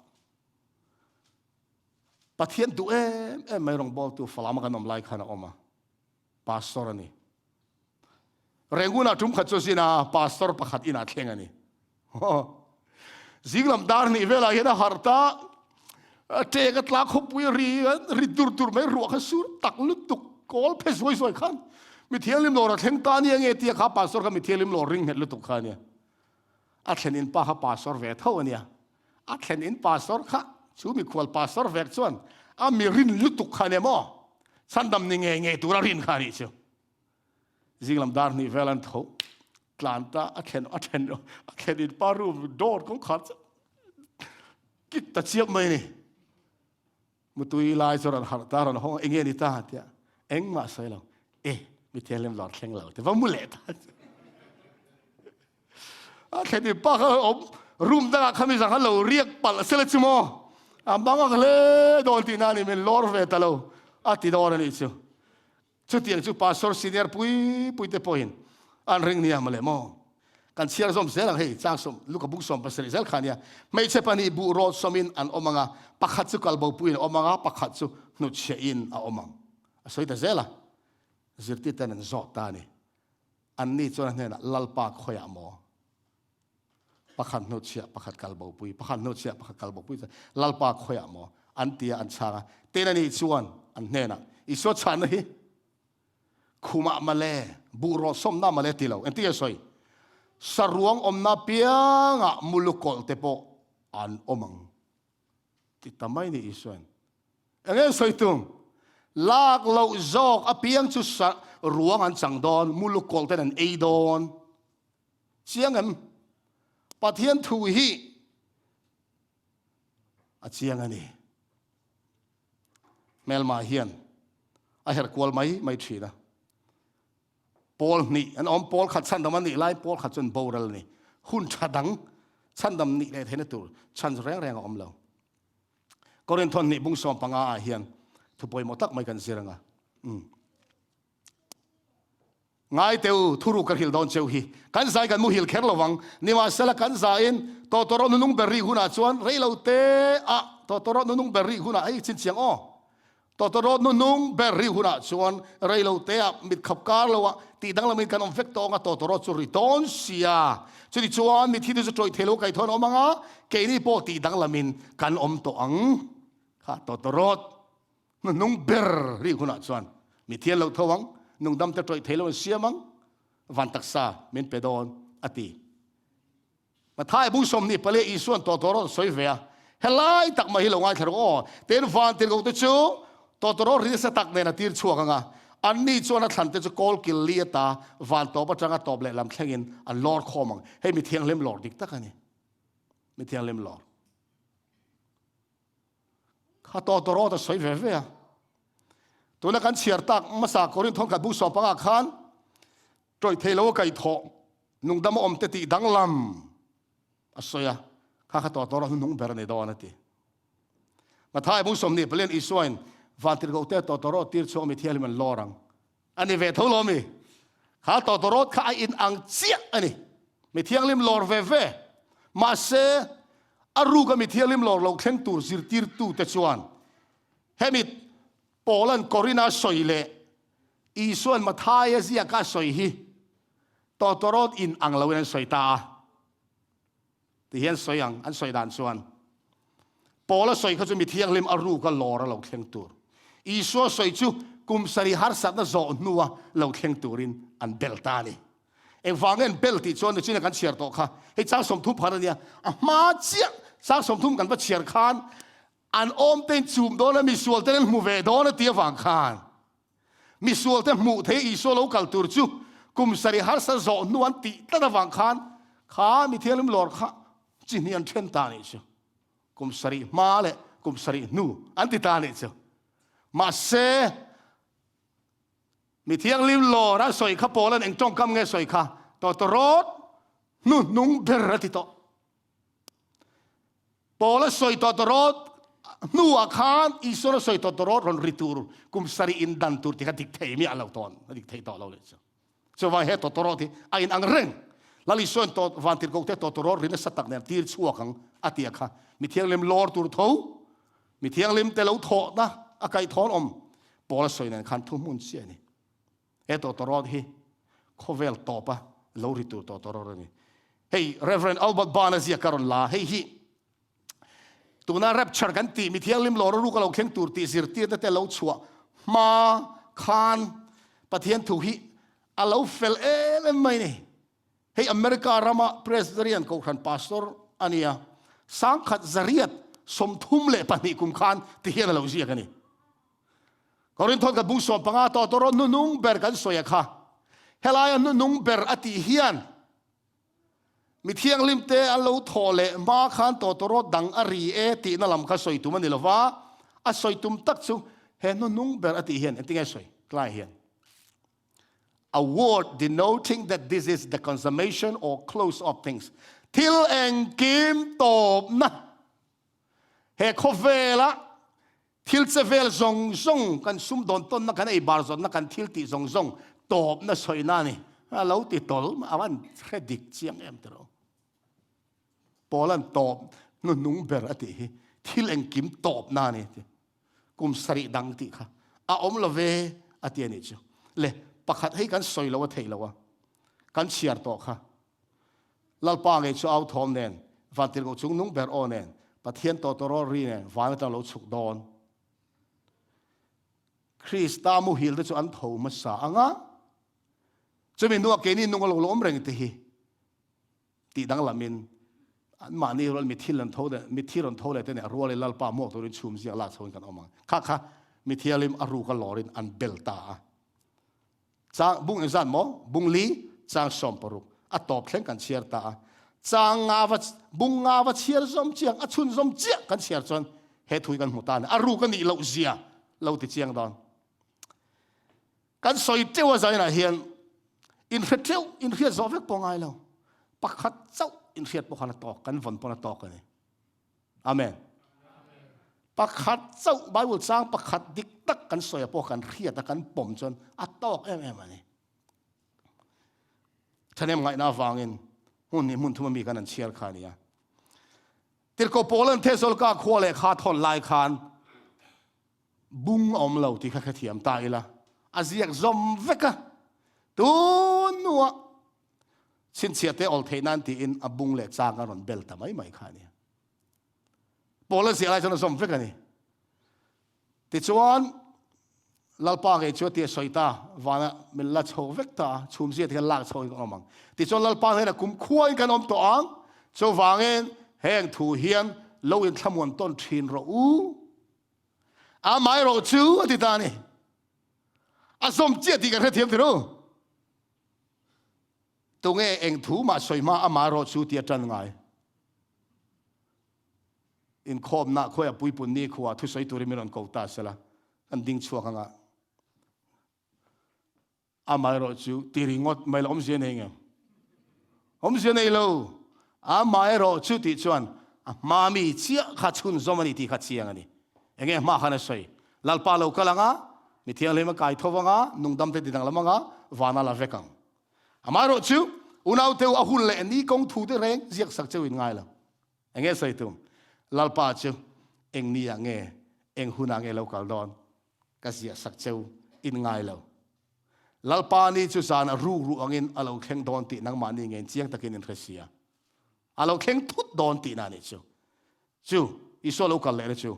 ปะเทียนตัวไม่รองบอลตัวฟลามกันนมไล่ขนาดออกมาพาสตอร์นี่เรื่องน่ะทุ่มขัดโจสินะพาสตอร์ประคัดอินาเข่งอันนี้ซิกลำดาร์นี่เวลาเห็นฮาร์ตาเจกัตลาขบุยรีดูร์ไม่รัวขสุดตักลุตุกกอลเพสวยสวยขันมีเทียนลิมโลระเทงตานี่ยังเอตีข้าพาสตอร์ก็มีเทียนลิมโลริงเห็นลุตุกขันเนี่ยอัดเห็นอินป้าข้าพาสตอร์เวทเท่าเนี่ยอัดเห็นอินพาสตอร์ข้าชูมีควอลพาสตอร์เวทส่วนมีรินลุตุกขันเนี่ยมั้งสันดำนี่เงยตัวรินขันนี่เชียวซิงลำดาร์นี่เวลันเท่ากลานตาอัดเห็นอินป้ารูมโดดของขัดกิตตะเชียบไหมนี่มุตุยลายสระหัดตาเราห้องเองนี่ตาเดียเองมาใส่เรามีเทียนเล่มหลอดแข็งเราแต่ว่ามุเล่ตาแค่นี้ป้าเขารูมตั้งขามีสังหารเราเรียกปัลเซเลชิโมบางก็เลยโดนตีนานี่เป็นลอร์เวตเราติดโดนนี่เชียวชุดที่ชุดพาสตอร์ซีเนียร์ปุยเตปอยน์อันเรื่องนี้มาเลยมั้งกันเชียร์สมเสลังเฮ้ยจ้างสมลูกบุกสมภาษาเซลขานี่ไม่ใช่ปนีบุโรสมินอันอมังปักขัดสุกัลบปุยน์อมังปักขัดสุนุชอินอมังสวยแต่เซล่ะจิตติตันจอดตานี่อันนี้จนเนี่ยนะลัลปากขยามอปักขัดนุชปักขัดกัลบปุยปักขัดนุชปักขัดกัลบปุยลัลปากขยามออันเตียอันชาเตนันนี่ชวนอันเนี่ยนะอีสวดชันนี่คุมะมาเลบุโรสมน้ามาเลติเราอันที่สวยสรวงอมนาเปียงมุลุกอลเตโปอันอมังติดทำไมนี่อิสวนเงี้ยสวยตุงลากเราจอกอเปียงจุดรวงอันจังดอนมุลุกอลเตนันเอดอนเชียงกันปะเทียนทุยเชียงกันนี่เมลมาเฮียนอาเหตุกวลไม่ชีนะปอลนี่อันอมปอลขัดชันดำมันนี่ไล่ปอลขัดจนโบราณนี่หุ่นชัดดังชันดำนี่เลยเห็นตัวชันแรงอมเราก็เรียนทนนี่บุ้งสอมปังอาเฮียนทุบอยหมดตักไม่กันเสียงง่ายเตียวทุรุกันหิลดอนเจ้าฮีกันสายกันมุหิลแคร์ระวังนี่ว่าเสละกันสายตัวรถนุ่งเบอร์รี่หุ่นอาชวนเรลเตะตัวรถนุ่งเบอร์รี่หุ่นไอ้ชิ้นเสียงอ้อตัวรถนุ่งเบอร์รี่หุ่นอาชวนเรลเตะมิดขับการเราตีดังเรามีการอมเฟกต์องตัวรถสุริตอนเสียจุดชวนมีที่จะช่วยเทโลไก่ทอนอมังเกนี่โปตีดังเรามีการอมตัวอังค่ะตัวรถนุ่งเบอร์รี่หุ่นอาชวนมีเทียนเราทวังนุ่งดำจะช่วยเทโลเสียมังวันตักษาเมนเปดอนอติมาท้ายบุ้งสมนี่เปลี่ยอีส่วนตัวรถสวยเวียเฮลัยตักมาฮิลงไงเถอะก็เต้นฟันเต้นกูตัวชูตัวรถรีสตักเนี่ยนะตีชัวกันอันนี้ชวนนักขันเตจะกอลกิลเลียตาวันตัวประจังตอบเลยลำแข่งอินอันลอร์คอมังให้มีเทียงเล่มหลอดดิกตักกันนี่มีเทียงเล่มหลอดข khá to rô ta xoay về về tôi nói căn chiar tak masa korin thong cả bu so panga khan rồi thấy lâu cái thọ nung đam om tê tị đắng lắm xoya khá to rô nung bер này đó nè tị mà thay bu som nè belen isuan van tir gau tê to rô tir cho mi Thianghlim Lâwr anh ấy về thâu lo mi khá to rô khá in ang chiết anh ấy mi Thianghlim Lâwr về mà se Ruka mi Thianghlim Lâwr lo khen tur zir tir tu te chuan hemit Poland Corina soi le isuan mathai zia ka soi hi totorot in ang lawen soi ta ti hian soi ang an soi dan chuan Pola soi kha chu mi Thianghlim Ruka Lâwr lo khen tur isu soi chu kum sari har sat na zo nuwa lo khen turin an belta ni eng wangen belti chuan china kan chiar to kha hei chang som thu phar ania ma chia sang som thum kan va chiar khan an om ten chum do na mi sual ten mu ve do na tia wang khan mi sual ten mu the I so lo kal tur chu kum sari har sa zo nuan ti ta na wang khan kha mi Thianghlim Lâwr kha chin hian then ta ni chu kum sari ma le kum sari nu an ti ta ni chu ma se mi Thianghlim Lâwr ra soi kha Poland eng tong kam nge soi kha to rot Hnuhnung ber ti to Pola soi to rot nu akhan isora soi to rot ron ritur kum sari in dan tur ti ka dik thei mi alo ton dik thei to lo le so va he to rot ti ain ang reng lali son to van tir ko te to rot rin sa tak ner tir chuakang atia kha mi Thianghlim Lâwr tur tho mi Thianghlim te lo tho na akai thon om Pola soi nan khan thu mun sia ni e to rot hi khovel to pa lo ritur to rot ni hey Reverend Albert Banazia karon la hey hi tuna Rapture kan ti mi Thianghlim Lâwr Ruka lo khen tur ti zir ti te lo chua ma khan pathian thu hi a lo fel mai ni hey America rama president ko khan pastor ania sang khat zariat som thum le pani kum khan ti hian lo zia kan ni korin thon ka bu so panga to ro Hnuhnung ber kan soya kha helaya Hnuhnung ber ati hian mi Thianghlim te alo thole ma khan to ro dang ari e ti na lam kha soi tum ani lova a soi tum tak chu he Hnuhnung ber ati hian entinga soi klai hian a word denoting that this is the consummation or close of things til en kim top na he khovela til chevel zong kan sum don ton na kan ei bar zon na kan til ti zong top na soi na ni alo ti tol awan khedik chiang em tro Poland top Hnuhnung ber ati hi thil eng kim top na ni kum sari dang ti kha a om lo ve ati ani chu le pakhat hei kan soi lo thei lo kan chiar to kha lalpa nge chu au thom nen van tir go chung nung ber on nen pathian to ro ri nen van ta lo chuk don Krista mu hil te chu an tho ma sa anga chumi nu ke ni nung lo lom reng ti hi ti dang lamin an ma ni rol mi thilan tho de mi thiron tho le te ne rol le lalpa mo to rin chum sia la chon kan omang kha mi Thianghlim Ruka Lâwrin an belta chang bung exam mo bung li chang som paruk a top thleng kan chiar ta chang nga wa bung nga wa chiar som chiang a chun som chia kan chiar chon he thui kan mutan a ru kan ni lo zia lo ti chiang don kan soi tewa zaina hian in kheteu in khia zovek pongai lo pakhat chau in khiat po khala to kan von pona to kan amen pakhat chau Bible chang pakhat dik tak kan soya po kan khiat kan pom chon a tok em ani thanem ngai na wangin hun ni mun thuma mi kan an chiar khania tir ko Poland thesol ka khole kha thon lai khan bung om lo ti kha thiam ta ila aziak zom veka tu nuwa sin chiate ol theinan ti in abung le chang ron bel ta mai khania Poland sia lai chon zom veka ni ti chuan lalpa ge chu ti soita wana min la chho vekta chum sia ti la chho ko omang ti chuan lalpa he na kum khuai kan om to ang chu wangen heng thu hian lo in thamon ton thin ro u a mai ro chu ti ta ni a som chia ti kan thiam ti ro tu nge eng thu ma soi ma a ma ro chu ti tan ngai in khom na khoya pui pun ni khuwa thu soi turi miron ko ta sela an ding chuak anga amai ro chu tiringot mai lom sia nei nge om sia nei lo amai ro chu ti chuan mami chia kha chun zomani ti kha chiang ani enge ma khana soi lalpa lo kalanga mi thianghlim kai thowanga nungdam te dinang lamanga wana la vekang amai ro chu unau teu ahun le ni kong thu te reng ziak sak cheu in ngai la enge sai tum lalpa chu eng ni ange eng hunang e local don ka ziak sak cheu in ngai lo lalpa ni chu san ru angin alo kheng don ti nang mani ngen chiang takin in thresia alo kheng thut don ti na ni chu iso local le chu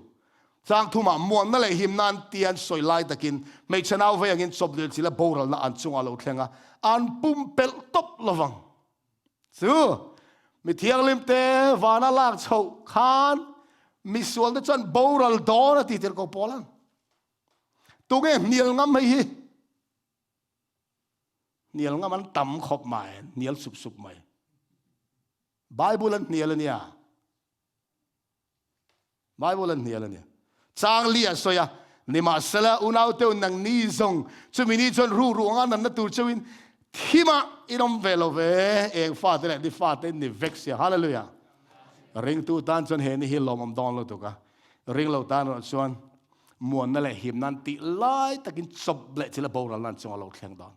sang thuma mon na le him nan tian soi lai takin me chanau ve angin chop dil chila boral na an chung alo khenga an pum pel top lovang chu mi thianghlim te wana lak chho khan mi sual na chan boral don ti tir ko polan tu nge nial ngam hi nial ngam an tam khop mai nial sup mai bible an nial ania bible an nial ania chang lia soya nima sala unau te nang ni zong chumini chon ru nga nan na tur chewin thima inom velove e father di father ni vexia hallelujah ring tu tan chon he ni hi lom don lo tu ka ring lo tan ro chuan muan na le him nan ti lai takin chop ble chila boral nan chong lo thleng don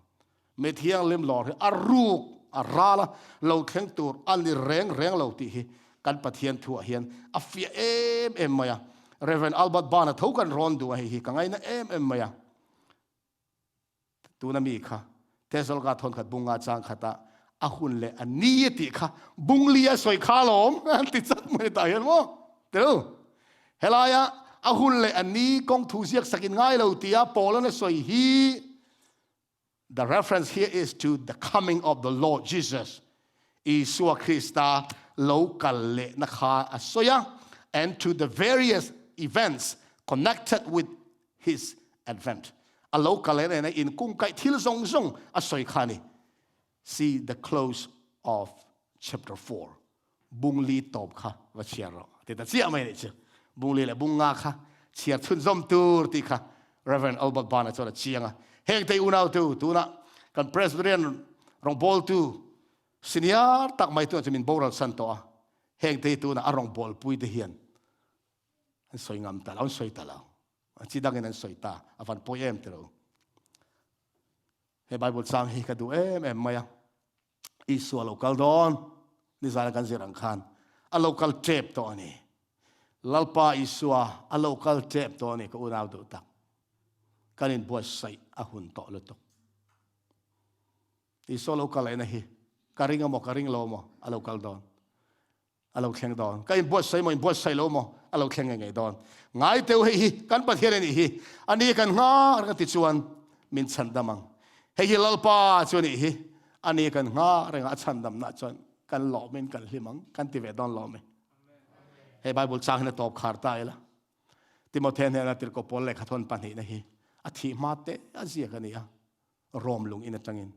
me Thianghlim Lâwr aruk arala lo thleng tur an ni reng lo ti hi kan pathian thu hian afia em maya Reverend Albert Bana thokan ron du hi kangai na em maya tu na mi kha tesol ka thon khat bunga chang khata ahun le ani ti kha bunglia soi kha lom an ti chat mai ta hian mo teu helaya ahun le ani kong thu siak sakin ngai lo tia polana soi hi. The reference here is to the coming of the Lord Jesus. Isua Christa local le nakha asoya and to the various events connected with his advent. A local in kung kai thil song song asoy khani. See the close of chapter 4. Bungli top kha wa chiaro. Teta chia mai che. Bungli le bunga kha chia thun zom tur ti kha. Reverend Albert Bana chora chianga. Heng te unau tu na kan Presbyterian rong bol tu senior tak mai tu chamin boral santo a heng te tu na arong bol pui de hian an soi ngam ta lawn soi ta law chi dangin an soi ta avan poem te lo he bible sang hi ka du em maya isu local don ni zala kan zirang khan a local tape to ani lalpa isua a local tape to ani ko unau du tak kanin buat sai ahun to lo to iso local na hi karing lo mo a local don a lo kheng don kain buat sai lo mo a lo kheng ngai don ngai teu hi kan pathian ni hi ani kan nga ra ti chuan min chandamang hi lalpa chuan hi ani kan nga ra chandam na chuan kan lo men kan hlimang kan ti ve don lo me he bible chang na top khar ta ila Timothy na tir ko pol le khathon pan hi na hi athi mate azia kania rom lung in atangin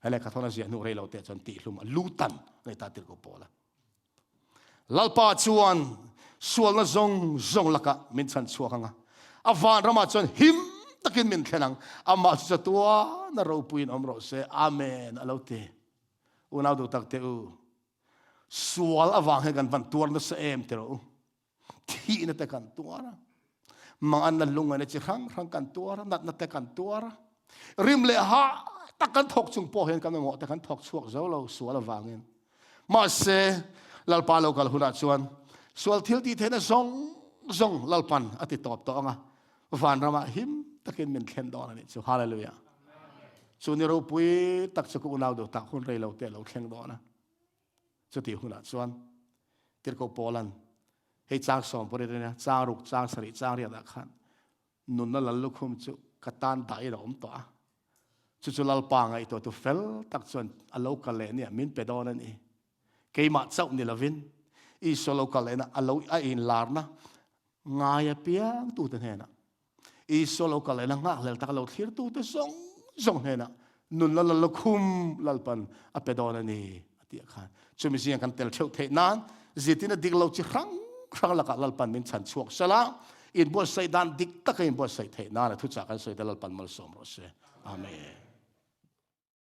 hele khathona zia nu reilo te chon ti hlum lutan nei ta tir ko pola lalpa chuan sual na zong laka min chan chuakanga avan rama chon him takin min thenang ama chu tua na ro puin omro se amen alote unau du tak te u sual awang he kan van tur na se em te ro thi na te kan tuara mang an lunga na chi rang kan tuara nat na te kan tuara rim le ha takan thok chung po hen kan mo takan thok chuak zo lo sual awangin ma se lalpa local huna chuan sual thil ti thena zong lalpan ati top to anga van rama him takin min khen don ani chu hallelujah chu ni ro pui tak chu ku nau do tak hun rei lo te lo khen do na chu ti huna chuan tir ko polan hei chang som pore na chang ruk chang sari chang ria da khan nun na lal lukhum chu katan dai rom to a chu lalpa ngai to tu fel tak chuan a local le ni min pe don ani keima chau ni lovin I so local na alo a in larna ngaya piang tu te hena I so local na nga lel tak lo thir tu te song hena nun la la khum lalpan a pedona ni atia khan chumi siang kan tel theu the nan zitina diglo chi rang khang laka lalpan min chan chuak sala in bo sai dan dik takin bo sai the na thu cha kan sai dalal pan mal som ro se amen